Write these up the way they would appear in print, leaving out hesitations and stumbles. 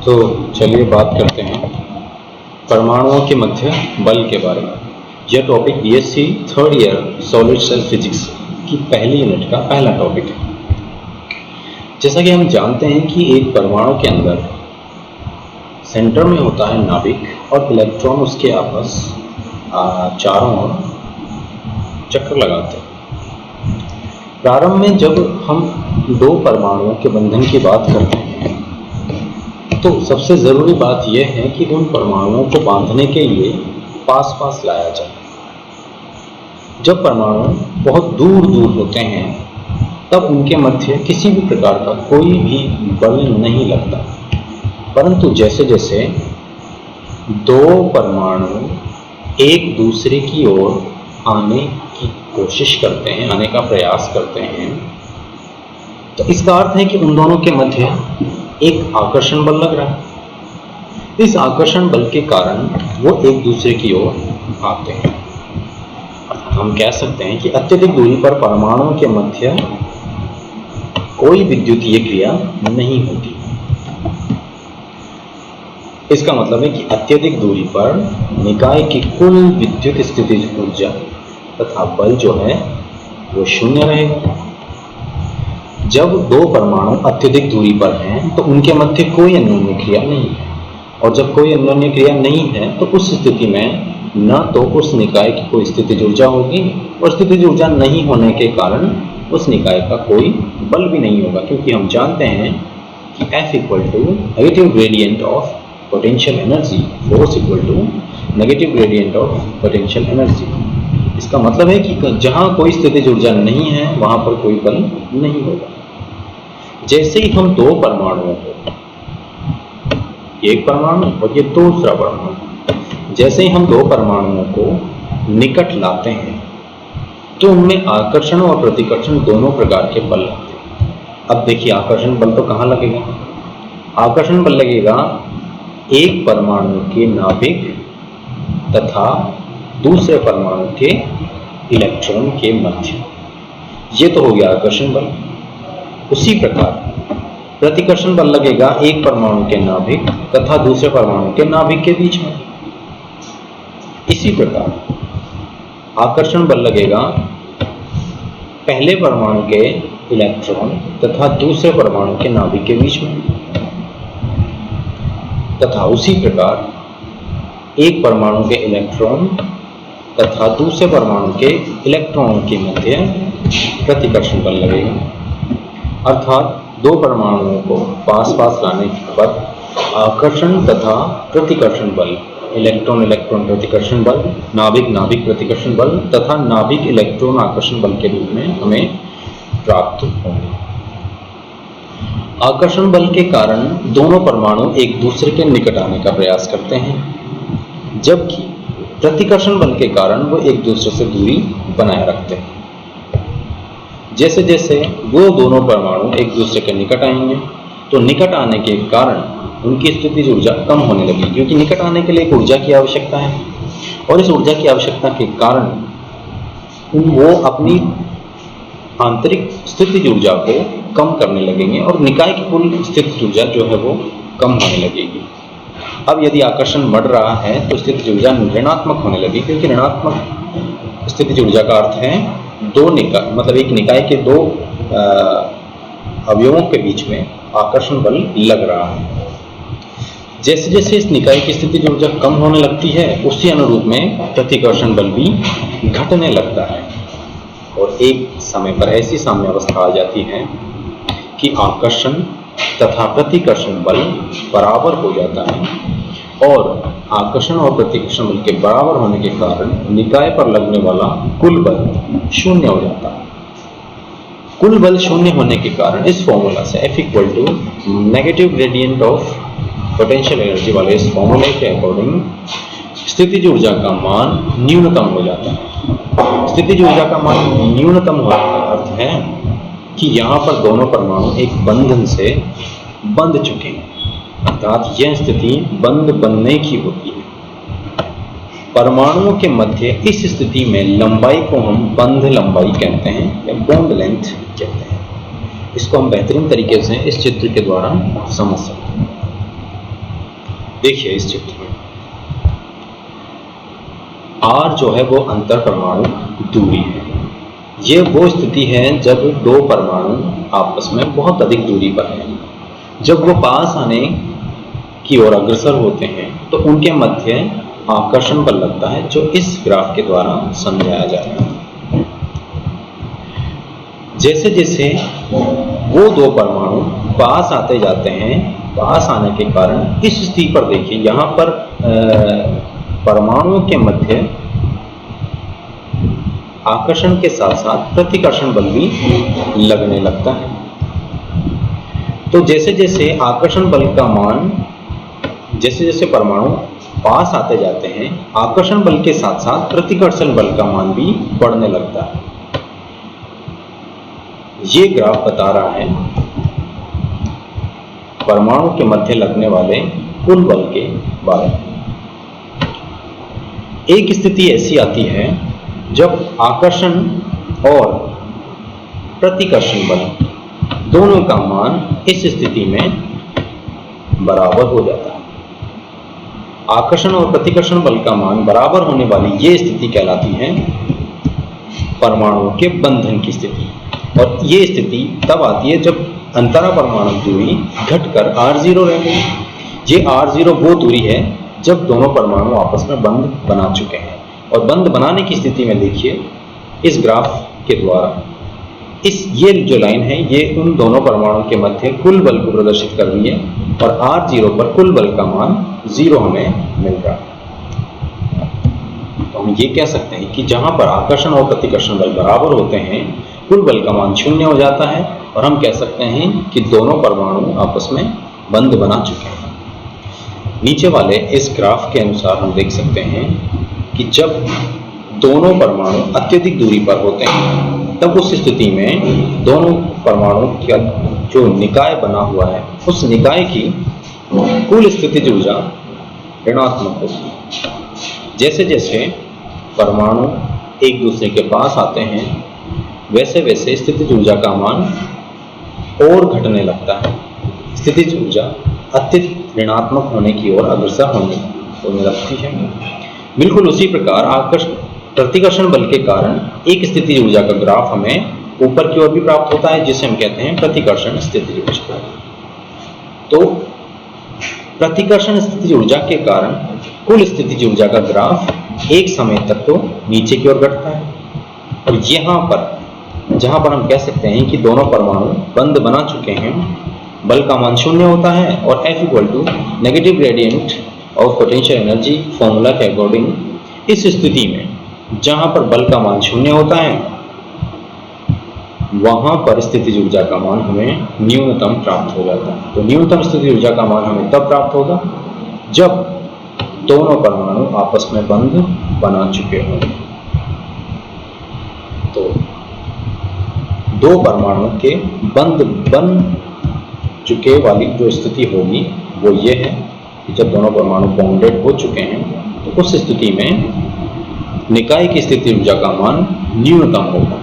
तो चलिए बात करते हैं परमाणुओं के मध्य बल के बारे में। यह topic BSc third year solid cell physics की पहली यूनिट का पहला टॉपिक है। जैसा कि हम जानते हैं कि एक परमाणु के अंदर सेंटर में होता है नाभिक और इलेक्ट्रॉन उसके आपस चारों ओर चक्कर लगाते हैं। प्रारंभ में जब हम दो परमाणुओं के बंधन की बात करते हैं तो सबसे ज़रूरी बात यह है कि उन परमाणुओं को बांधने के लिए पास पास लाया जाए। जब परमाणु बहुत दूर दूर होते हैं तब उनके मध्य किसी भी प्रकार का कोई भी बल नहीं लगता, परंतु जैसे जैसे दो परमाणु एक दूसरे की ओर आने की कोशिश करते हैं, आने का प्रयास करते हैं, तो इसका अर्थ है कि उन दोनों के मध्य एक आकर्षण बल लग रहा है। इस आकर्षण बल के कारण वो एक दूसरे की ओर आते हैं। हम कह सकते हैं कि अत्यधिक दूरी पर परमाणुओं के मध्य कोई विद्युतीय क्रिया नहीं होती। इसका मतलब है कि अत्यधिक दूरी पर निकाय की कुल विद्युत स्थितिज ऊर्जा तथा बल जो है वो शून्य रहेगा। जब दो परमाणु अत्यधिक दूरी पर हैं तो उनके मध्य कोई अन्योन्य क्रिया नहीं है, और जब कोई अन्योन्य क्रिया नहीं है तो उस स्थिति में न तो उस निकाय की कोई स्थितिज ऊर्जा होगी और स्थितिज ऊर्जा नहीं होने के कारण उस निकाय का कोई बल भी नहीं होगा, क्योंकि हम जानते हैं कि F equal to negative gradient of potential energy, force equal to negative gradient of potential energy. इसका मतलब है कि जहाँ कोई स्थितिज ऊर्जा नहीं है वहाँ पर कोई बल नहीं होगा। जैसे ही हम दो परमाणुओं को, एक परमाणु और ये दूसरा परमाणु, जैसे ही हम दो परमाणुओं को निकट लाते हैं तो उनमें आकर्षण और प्रतिकर्षण दोनों प्रकार के बल लगते हैं। अब देखिए, आकर्षण बल तो कहाँ लगेगा? आकर्षण बल लगेगा एक परमाणु के नाभिक तथा दूसरे परमाणु के इलेक्ट्रॉन के मध्य। ये तो हो गया आकर्षण बल। उसी प्रकार प्रतिकर्षण बल लगेगा एक परमाणु के नाभिक तथा दूसरे परमाणु के नाभिक के बीच में। इसी प्रकार आकर्षण बल लगेगा पहले परमाणु के इलेक्ट्रॉन तथा दूसरे परमाणु के नाभिक के बीच में, तथा उसी प्रकार एक परमाणु के इलेक्ट्रॉन तथा दूसरे परमाणु के इलेक्ट्रॉन के मध्य प्रतिकर्षण बल लगेगा। अर्थात दो परमाणुओं को पास पास लाने पर आकर्षण तथा प्रतिकर्षण बल, इलेक्ट्रॉन इलेक्ट्रॉन प्रतिकर्षण बल, नाभिक नाभिक प्रतिकर्षण बल तथा नाभिक इलेक्ट्रॉन आकर्षण बल के रूप में हमें प्राप्त होंगे। आकर्षण बल के कारण दोनों परमाणु एक दूसरे के निकट आने का प्रयास करते हैं, जबकि प्रतिकर्षण बल के कारण वो एक दूसरे से दूरी बनाए रखते हैं। जैसे जैसे वो दोनों परमाणु एक दूसरे के निकट आएंगे तो निकट आने के कारण उनकी स्थितिज ऊर्जा कम होने लगी, क्योंकि निकट आने के लिए एक ऊर्जा की आवश्यकता है, और इस ऊर्जा की आवश्यकता के कारण वो अपनी आंतरिक स्थितिज ऊर्जा को कम करने लगेंगे और निकाय की कुल स्थितिज ऊर्जा जो है वो कम होने लगेगी। अब यदि आकर्षण बढ़ रहा है तो स्थितिज ऊर्जा ऋणात्मक होने लगी, क्योंकि ऋणात्मक स्थितिज ऊर्जा का अर्थ है दो निकाय, मतलब एक निकाय के दो अवयवों के बीच में आकर्षण बल लग रहा है। जैसे जैसे इस निकाय की स्थितिज ऊर्जा कम होने लगती है उसी अनुरूप में प्रतिकर्षण बल भी घटने लगता है, और एक समय पर ऐसी साम्य अवस्था आ जाती है कि आकर्षण तथा प्रतिकर्षण बल बराबर हो जाता है, और आकर्षण और प्रतिकर्षण बल के बराबर होने के कारण निकाय पर लगने वाला कुल बल शून्य हो जाता है। कुल बल शून्य होने के कारण इस फॉर्मूला से F equal to negative gradient of potential energy वाले इस फॉर्मूले के अकॉर्डिंग स्थितिज ऊर्जा का मान न्यूनतम हो जाता है। स्थितिज ऊर्जा का मान न्यूनतम होने का अर्थ है कि यहाँ पर दोनों परमाणु एक बंधन से बंध चुके हैं, अर्थात यह स्थिति बंध बनने की होती है। परमाणुओं के मध्य इस स्थिति में लंबाई को हम बंध लंबाई कहते हैं या बॉन्ड लेंथ कहते हैं। इसको हम बेहतरीन तरीके से इस चित्र के द्वारा समझ सकते हैं। देखिए इस चित्र में R जो है वो अंतर परमाणु दूरी है। ये वो स्थिति है जब दो परमाणु आपस में बहुत अधिक दूरी पर हैं। जब वो पास आने की ओर अग्रसर होते हैं तो उनके मध्य आकर्षण बल लगता है, जो इस ग्राफ के द्वारा समझाया जा रहा है। जैसे जैसे वो दो परमाणु पास आते जाते हैं, पास आने के कारण इस स्थिति पर देखिए, यहाँ पर परमाणुओं के मध्य आकर्षण के साथ साथ प्रतिकर्षण बल भी लगने लगता है। तो जैसे जैसे आकर्षण बल का मान, जैसे जैसे परमाणु पास आते जाते हैं, आकर्षण बल के साथ साथ प्रतिकर्षण बल का मान भी बढ़ने लगता है। ये ग्राफ बता रहा है परमाणु के मध्य लगने वाले कुल बल के बारे में। एक स्थिति ऐसी आती है जब आकर्षण और प्रतिकर्षण बल दोनों का मान इस स्थिति में बराबर हो जाता है। आकर्षण और प्रतिकर्षण बल का मान बराबर होने वाली ये स्थिति कहलाती है परमाणुओं के बंधन की स्थिति। और ये स्थिति तब आती है जब अंतरा परमाणु दूरी घटकर R0 रह गई। ये R0 वो दूरी है जब दोनों परमाणु आपस में बंध बना चुके हैं। और बंध बनाने की स्थिति में देखिए इस ग्राफ के द्वारा ये जो लाइन है ये उन दोनों परमाणुओं के मध्य कुल बल को प्रदर्शित कर रही है, और R0 पर कुल बल का मान 0 हमें मिल रहा है। तो हम ये कह सकते हैं कि जहां पर आकर्षण और प्रतिकर्षण बल बराबर होते हैं, कुल बल का मान 0 हो जाता है, और हम कह सकते हैं कि दोनों परमाणु आपस में बंध बना चुके हैं। नीचे वाले इस ग्राफ के अनुसार हम देख सकते हैं कि जब दोनों परमाणु अत्यधिक दूरी पर होते हैं तब उस स्थिति में दोनों परमाणु का जो निकाय बना हुआ है उस निकाय की कुल स्थितिज ऊर्जा ऋणात्मक होती है। जैसे जैसे परमाणु एक दूसरे के पास आते हैं वैसे वैसे स्थितिज ऊर्जा का मान और घटने लगता है। स्थितिज ऊर्जा अत्यधिक ऋणात्मक होने की ओर अग्रसर होने लगती है। बिल्कुल उसी प्रकार प्रतिकर्षण बल के कारण एक स्थितिज ऊर्जा का ग्राफ हमें ऊपर की ओर भी प्राप्त होता है, जिसे हम कहते हैं प्रतिकर्षण स्थितिज ऊर्जा। तो प्रतिकर्षण स्थितिज ऊर्जा के कारण कुल स्थितिज ऊर्जा का ग्राफ एक समय तक तो नीचे की ओर घटता है, और यहाँ पर जहाँ पर हम कह सकते हैं कि दोनों परमाणु बंध बना चुके हैं, बल का मान 0 होता है, और F = negative gradient of potential energy formula के अकॉर्डिंग इस स्थिति में जहां पर बल का मान 0 होता है वहां पर स्थितिज ऊर्जा का मान हमें न्यूनतम प्राप्त हो जाता है। तो न्यूनतम स्थितिज ऊर्जा का मान हमें तब प्राप्त होगा जब दोनों परमाणु आपस में बंध बना चुके होंगे। तो दो परमाणु के बंध बन चुके वाली जो स्थिति होगी वो ये है कि जब दोनों परमाणु बॉन्डेड हो चुके हैं तो उस स्थिति में निकाय की स्थिति ऊर्जा का मान न्यूनतम होगा।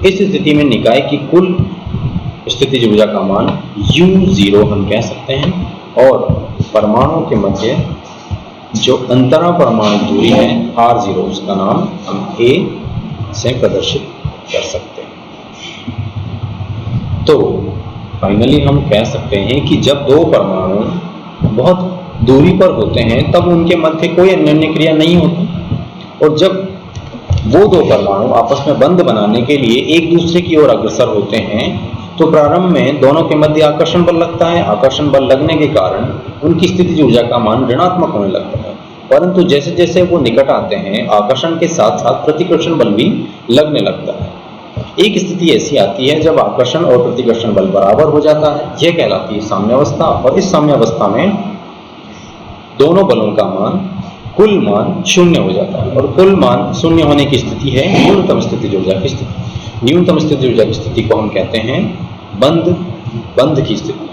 इस स्थिति में निकाय की कुल स्थितिज ऊर्जा का मान U0 हम कह सकते हैं, और परमाणुओं के मध्य जो अंतरा परमाणु दूरी है R0 उसका नाम हम A से प्रदर्शित कर सकते हैं। तो फाइनली हम कह सकते हैं कि जब दो परमाणु बहुत दूरी पर होते हैं तब उनके मध्य कोई अन्योन्य क्रिया नहीं होती, और जब वो दो परमाणु आपस में बंध बनाने के लिए एक दूसरे की ओर अग्रसर होते हैं तो प्रारंभ में दोनों के मध्य आकर्षण बल लगता है। आकर्षण बल लगने के कारण उनकी स्थितिज ऊर्जा का मान ऋणात्मक होने लगता है, परंतु जैसे जैसे वो निकट आते हैं आकर्षण के साथ साथ प्रतिकर्षण बल भी लगने लगता है। एक स्थिति ऐसी आती है जब आकर्षण और प्रतिकर्षण बल बराबर हो जाता है, यह कहलाती है साम्यावस्था। और इस साम्यावस्था में दोनों बलों का मान कुल मान 0 हो जाता है, और कुल मान 0 होने की स्थिति है न्यूनतम स्थितिज ऊर्जा की स्थिति। न्यूनतम स्थितिज ऊर्जा की स्थिति को हम कहते हैं बंध की स्थिति।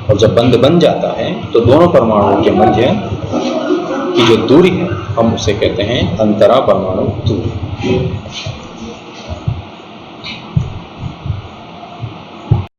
और जब बंध बन जाता है तो दोनों परमाणुओं के मध्य की जो दूरी है हम उसे कहते हैं अंतरा परमाणु दूरी।